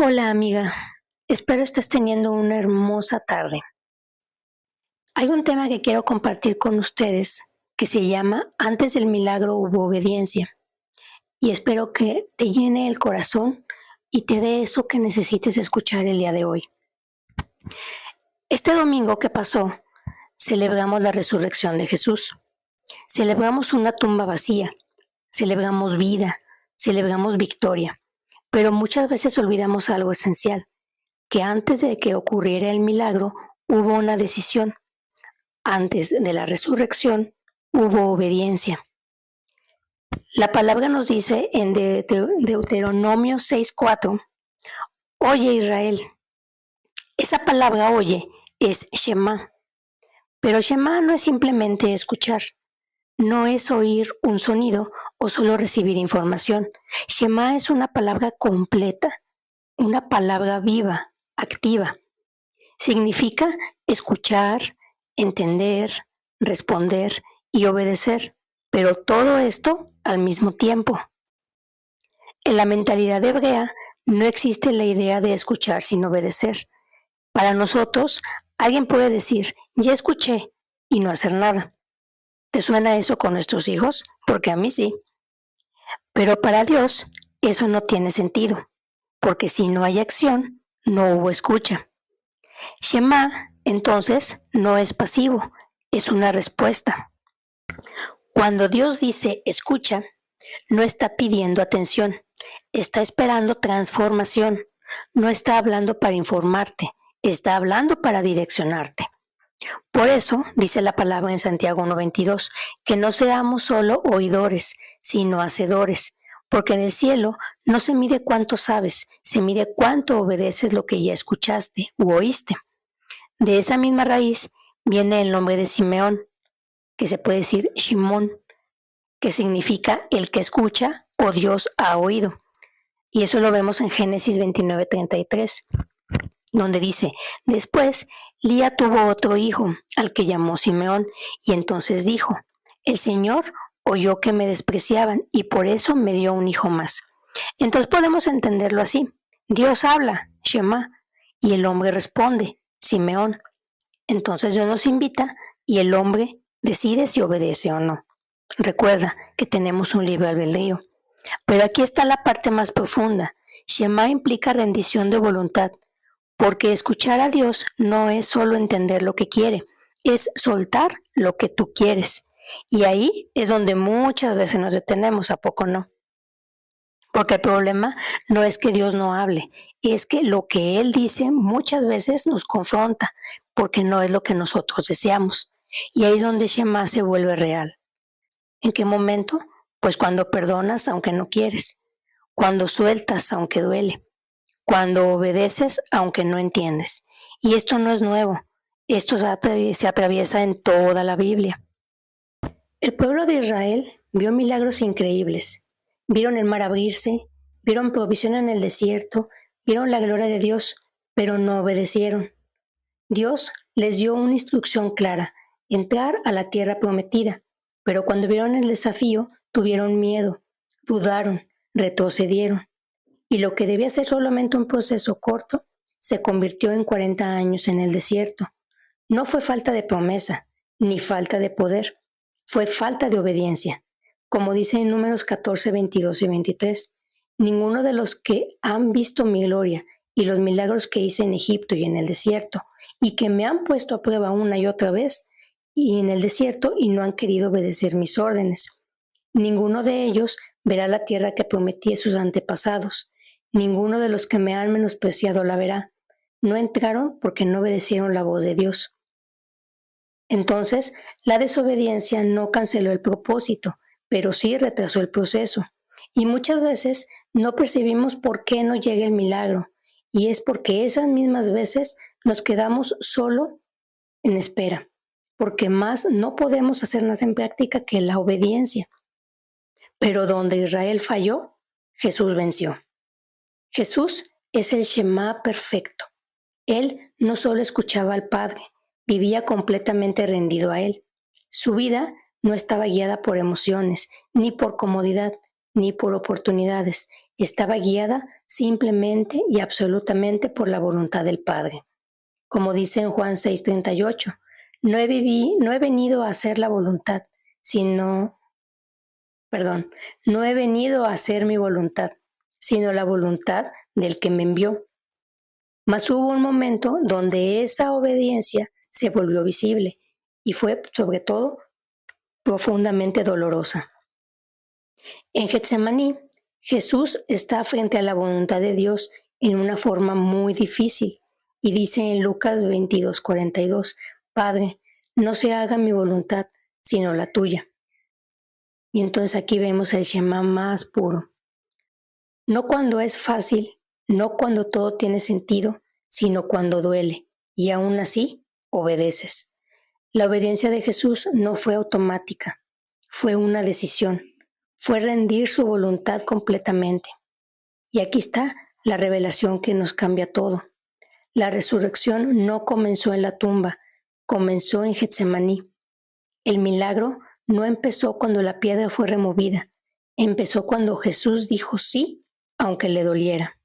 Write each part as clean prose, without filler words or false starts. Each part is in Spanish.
Hola amiga, espero estés teniendo una hermosa tarde. Hay un tema que quiero compartir con ustedes que se llama Antes del milagro hubo obediencia y espero que te llene el corazón y te dé eso que necesites escuchar el día de hoy. Este domingo que pasó, celebramos la resurrección de Jesús. Celebramos una tumba vacía, celebramos vida, celebramos victoria, pero muchas veces olvidamos algo esencial, que antes de que ocurriera el milagro hubo una decisión. Antes de la resurrección hubo obediencia. La palabra nos dice en Deuteronomio 6:4, oye Israel. Esa palabra oye es Shema, pero Shema no es simplemente escuchar, no es oír un sonido o solo recibir información. Shema es una palabra completa, una palabra viva, activa. Significa escuchar, entender, responder y obedecer, pero todo esto al mismo tiempo. En la mentalidad hebrea no existe la idea de escuchar sin obedecer. Para nosotros, alguien puede decir, ya escuché, y no hacer nada. ¿Te suena eso con nuestros hijos? Porque a mí sí. Pero para Dios, eso no tiene sentido, porque si no hay acción, no hubo escucha. Shema, entonces, no es pasivo, es una respuesta. Cuando Dios dice escucha, no está pidiendo atención, está esperando transformación, no está hablando para informarte, está hablando para direccionarte. Por eso dice la palabra en Santiago 1:22, que no seamos solo oidores, sino hacedores, porque en el cielo no se mide cuánto sabes, se mide cuánto obedeces lo que ya escuchaste u oíste. De esa misma raíz viene el nombre de Simeón, que se puede decir Shimón, que significa el que escucha o Dios ha oído. Y eso lo vemos en Génesis 29:33, donde dice, después Lía tuvo otro hijo, al que llamó Simeón, y entonces dijo, el Señor oyó que me despreciaban y por eso me dio un hijo más. Entonces podemos entenderlo así. Dios habla, Shema, y el hombre responde, Simeón. Entonces Dios nos invita y el hombre decide si obedece o no. Recuerda que tenemos un libre albedrío. Pero aquí está la parte más profunda. Shema implica rendición de voluntad, porque escuchar a Dios no es solo entender lo que quiere, es soltar lo que tú quieres. Y ahí es donde muchas veces nos detenemos, ¿a poco no? Porque el problema no es que Dios no hable, es que lo que Él dice muchas veces nos confronta, porque no es lo que nosotros deseamos. Y ahí es donde Shema se vuelve real. ¿En qué momento? Pues cuando perdonas aunque no quieres, cuando sueltas aunque duele, cuando obedeces aunque no entiendes. Y esto no es nuevo, esto se atraviesa en toda la Biblia. El pueblo de Israel vio milagros increíbles. Vieron el mar abrirse, vieron provisión en el desierto, vieron la gloria de Dios, pero no obedecieron. Dios les dio una instrucción clara, entrar a la tierra prometida, pero cuando vieron el desafío, tuvieron miedo, dudaron, retrocedieron. Y lo que debía ser solamente un proceso corto, se convirtió en 40 años en el desierto. No fue falta de promesa, ni falta de poder, fue falta de obediencia. Como dice en Números 14, 22 y 23, ninguno de los que han visto mi gloria y los milagros que hice en Egipto y en el desierto, y que me han puesto a prueba una y otra vez, y en el desierto, y no han querido obedecer mis órdenes. Ninguno de ellos verá la tierra que prometí a sus antepasados. Ninguno de los que me han menospreciado la verá. No entraron porque no obedecieron la voz de Dios. Entonces, la desobediencia no canceló el propósito, pero sí retrasó el proceso. Y muchas veces no percibimos por qué no llega el milagro, y es porque esas mismas veces nos quedamos solo en espera, porque más no podemos hacer nada en práctica que la obediencia. Pero donde Israel falló, Jesús venció. Jesús es el Shema perfecto. Él no solo escuchaba al Padre, vivía completamente rendido a Él. Su vida no estaba guiada por emociones, ni por comodidad, ni por oportunidades. Estaba guiada simplemente y absolutamente por la voluntad del Padre. Como dice en Juan 6:38, no he venido a hacer la voluntad, sino, no he venido a hacer mi voluntad, sino la voluntad del que me envió. Mas hubo un momento donde esa obediencia se volvió visible y fue, sobre todo, profundamente dolorosa. En Getsemaní, Jesús está frente a la voluntad de Dios en una forma muy difícil y dice en Lucas 22:42, Padre, no se haga mi voluntad, sino la tuya. Y entonces aquí vemos el Shema más puro. No cuando es fácil, no cuando todo tiene sentido, sino cuando duele, y aún así obedeces. La obediencia de Jesús no fue automática, fue una decisión, fue rendir su voluntad completamente. Y aquí está la revelación que nos cambia todo. La resurrección no comenzó en la tumba, comenzó en Getsemaní. El milagro no empezó cuando la piedra fue removida, empezó cuando Jesús dijo sí, aunque le doliera.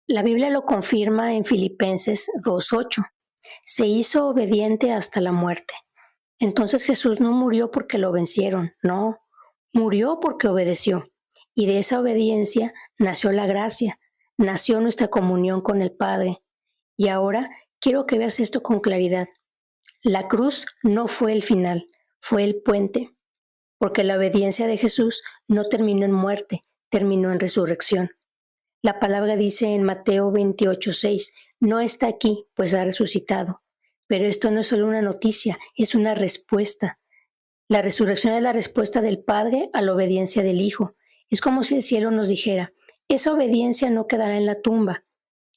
La Biblia lo confirma en Filipenses 2:8. Se hizo obediente hasta la muerte. Entonces Jesús no murió porque lo vencieron, no, murió porque obedeció. Y de esa obediencia nació la gracia, nació nuestra comunión con el Padre. Y ahora quiero que veas esto con claridad. La cruz no fue el final, fue el puente, porque la obediencia de Jesús no terminó en muerte, terminó en resurrección. La palabra dice en Mateo 28:6, no está aquí, pues ha resucitado. Pero esto no es solo una noticia, es una respuesta. La resurrección es la respuesta del Padre a la obediencia del Hijo. Es como si el cielo nos dijera, esa obediencia no quedará en la tumba,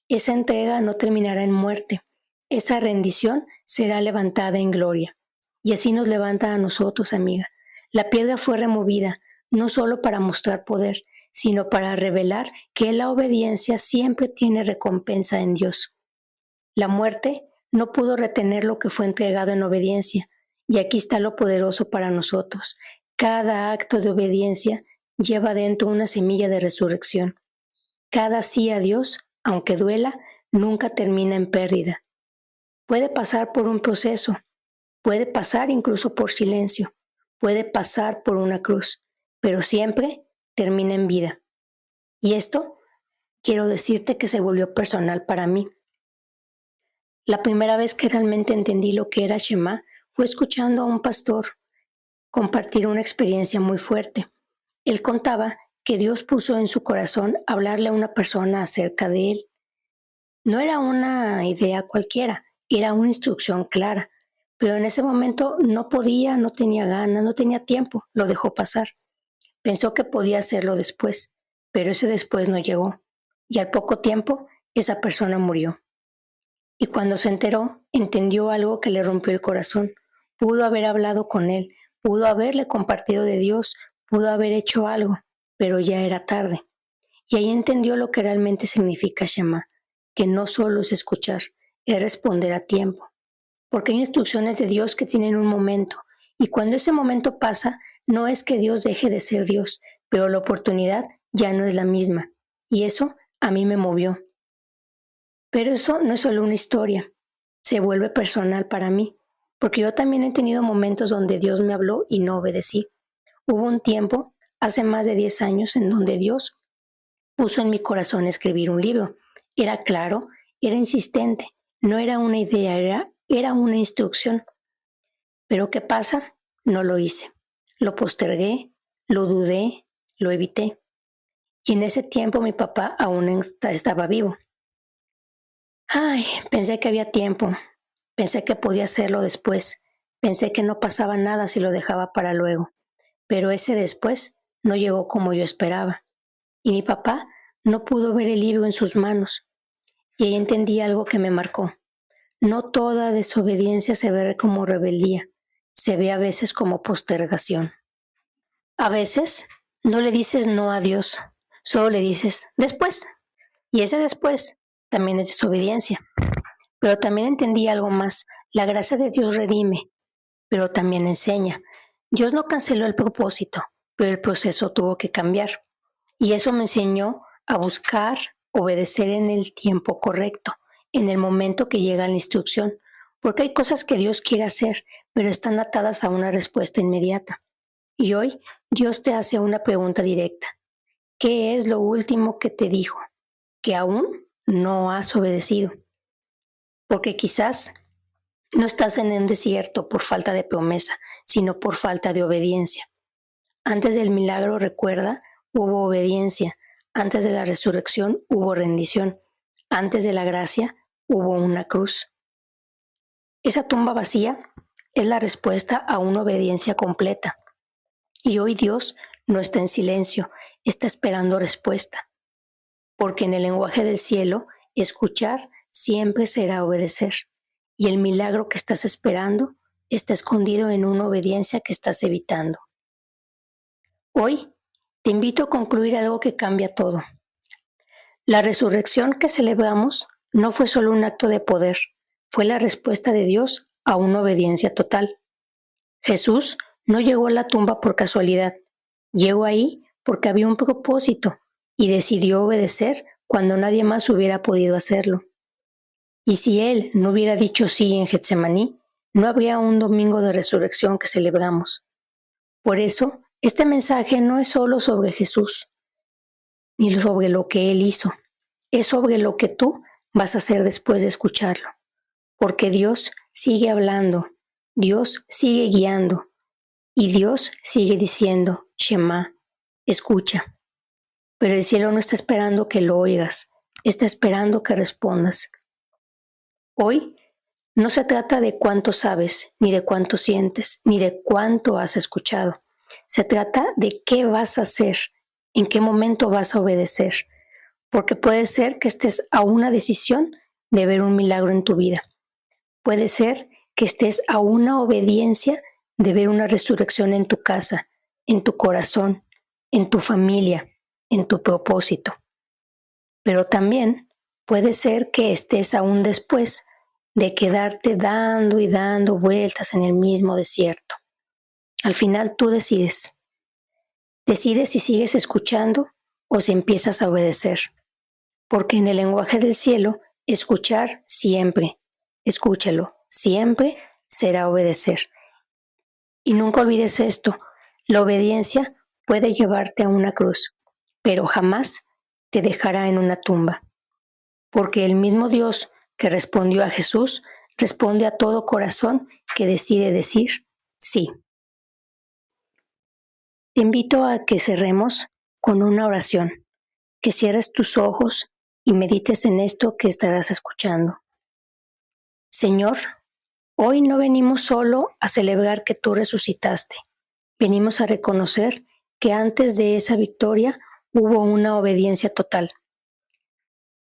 esa entrega no terminará en muerte, esa rendición será levantada en gloria. Y así nos levanta a nosotros, amiga. La piedra fue removida, no solo para mostrar poder, sino para revelar que la obediencia siempre tiene recompensa en Dios. La muerte no pudo retener lo que fue entregado en obediencia, y aquí está lo poderoso para nosotros. Cada acto de obediencia lleva dentro una semilla de resurrección. Cada sí a Dios, aunque duela, nunca termina en pérdida. Puede pasar por un proceso, puede pasar incluso por silencio, puede pasar por una cruz, pero siempre termina en vida. Y esto quiero decirte que se volvió personal para mí. La primera vez que realmente entendí lo que era Shema fue escuchando a un pastor compartir una experiencia muy fuerte. Él contaba que Dios puso en su corazón hablarle a una persona acerca de él. No era una idea cualquiera, era una instrucción clara, pero en ese momento no podía, no tenía ganas, no tenía tiempo, lo dejó pasar. Pensó que podía hacerlo después, pero ese después no llegó, y al poco tiempo esa persona murió. Y cuando se enteró, entendió algo que le rompió el corazón. Pudo haber hablado con él, pudo haberle compartido de Dios, pudo haber hecho algo, pero ya era tarde. Y ahí entendió lo que realmente significa Shema, que no solo es escuchar, es responder a tiempo. Porque hay instrucciones de Dios que tienen un momento, y cuando ese momento pasa, no es que Dios deje de ser Dios, pero la oportunidad ya no es la misma. Y eso a mí me movió. Pero eso no es solo una historia, se vuelve personal para mí, porque yo también he tenido momentos donde Dios me habló y no obedecí. Hubo un tiempo, hace más de 10 años, en donde Dios puso en mi corazón escribir un libro. Era claro, era insistente, no era una idea, era una instrucción. Pero ¿qué pasa? No lo hice. Lo postergué, lo dudé, lo evité. Y en ese tiempo mi papá aún estaba vivo. Ay, pensé que había tiempo, pensé que podía hacerlo después, pensé que no pasaba nada si lo dejaba para luego, pero ese después no llegó como yo esperaba. Y mi papá no pudo ver el libro en sus manos, y ahí entendí algo que me marcó. No toda desobediencia se ve como rebeldía, se ve a veces como postergación. A veces no le dices no a Dios, solo le dices después, y ese después también es desobediencia. Pero también entendí algo más. La gracia de Dios redime, pero también enseña. Dios no canceló el propósito, pero el proceso tuvo que cambiar. Y eso me enseñó a buscar, obedecer en el tiempo correcto, en el momento que llega la instrucción, porque hay cosas que Dios quiere hacer, pero están atadas a una respuesta inmediata. Y hoy Dios te hace una pregunta directa. ¿Qué es lo último que te dijo que aún no has obedecido? Porque quizás no estás en el desierto por falta de promesa, sino por falta de obediencia. Antes del milagro, recuerda, hubo obediencia. Antes de la resurrección hubo rendición. Antes de la gracia hubo una cruz. Esa tumba vacía es la respuesta a una obediencia completa. Y hoy Dios no está en silencio, está esperando respuesta. Porque en el lenguaje del cielo, escuchar siempre será obedecer. Y el milagro que estás esperando está escondido en una obediencia que estás evitando. Hoy te invito a concluir algo que cambia todo. La resurrección que celebramos no fue solo un acto de poder, fue la respuesta de Dios a una obediencia total. Jesús no llegó a la tumba por casualidad, llegó ahí porque había un propósito y decidió obedecer cuando nadie más hubiera podido hacerlo. Y si Él no hubiera dicho sí en Getsemaní, no habría un domingo de resurrección que celebramos. Por eso, este mensaje no es solo sobre Jesús, ni sobre lo que Él hizo, es sobre lo que tú vas a hacer después de escucharlo. Porque Dios sigue hablando, Dios sigue guiando y Dios sigue diciendo, Shema, escucha. Pero el cielo no está esperando que lo oigas, está esperando que respondas. Hoy no se trata de cuánto sabes, ni de cuánto sientes, ni de cuánto has escuchado. Se trata de qué vas a hacer, en qué momento vas a obedecer, porque puede ser que estés a una decisión de ver un milagro en tu vida. Puede ser que estés a una obediencia de ver una resurrección en tu casa, en tu corazón, en tu familia, en tu propósito. Pero también puede ser que estés aún después de quedarte dando y dando vueltas en el mismo desierto. Al final tú decides. Decides si sigues escuchando o si empiezas a obedecer. Porque en el lenguaje del cielo, escuchar siempre, escúchalo, siempre será obedecer. Y nunca olvides esto, la obediencia puede llevarte a una cruz, pero jamás te dejará en una tumba. Porque el mismo Dios que respondió a Jesús, responde a todo corazón que decide decir sí. Te invito a que cerremos con una oración, que cierres tus ojos y medites en esto que estarás escuchando. Señor, hoy no venimos solo a celebrar que tú resucitaste, venimos a reconocer que antes de esa victoria hubo una obediencia total.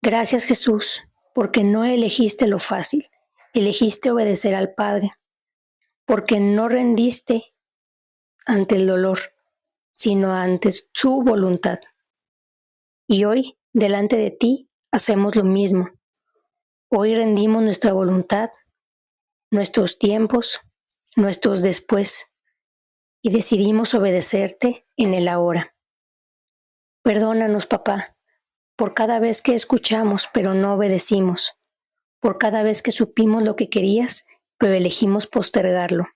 Gracias, Jesús, porque no elegiste lo fácil, elegiste obedecer al Padre, porque no rendiste ante el dolor, sino ante su voluntad. Y hoy, delante de ti, hacemos lo mismo. Hoy rendimos nuestra voluntad, nuestros tiempos, nuestros después, y decidimos obedecerte en el ahora. Perdónanos, papá, por cada vez que escuchamos pero no obedecimos, por cada vez que supimos lo que querías pero elegimos postergarlo.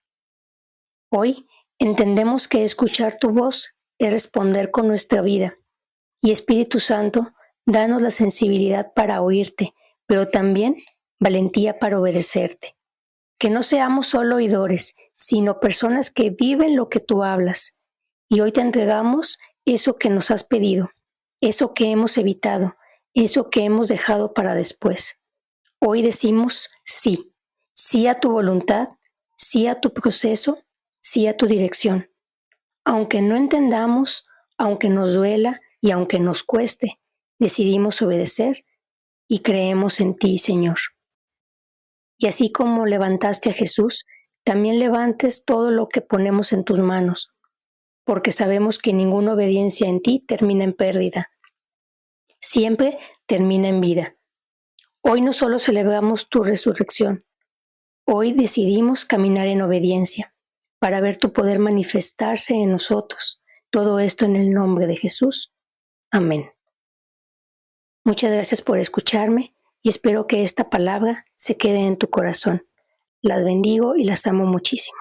Hoy entendemos que escuchar tu voz es responder con nuestra vida. Y Espíritu Santo, danos la sensibilidad para oírte, pero también valentía para obedecerte. Que no seamos solo oidores, sino personas que viven lo que tú hablas. Y hoy te entregamos eso que nos has pedido, eso que hemos evitado, eso que hemos dejado para después. Hoy decimos sí, sí a tu voluntad, sí a tu proceso, sí a tu dirección. Aunque no entendamos, aunque nos duela y aunque nos cueste, decidimos obedecer y creemos en ti, Señor. Y así como levantaste a Jesús, también levantes todo lo que ponemos en tus manos, porque sabemos que ninguna obediencia en ti termina en pérdida. Siempre termina en vida. Hoy no solo celebramos tu resurrección, hoy decidimos caminar en obediencia para ver tu poder manifestarse en nosotros. Todo esto en el nombre de Jesús. Amén. Muchas gracias por escucharme y espero que esta palabra se quede en tu corazón. Las bendigo y las amo muchísimo.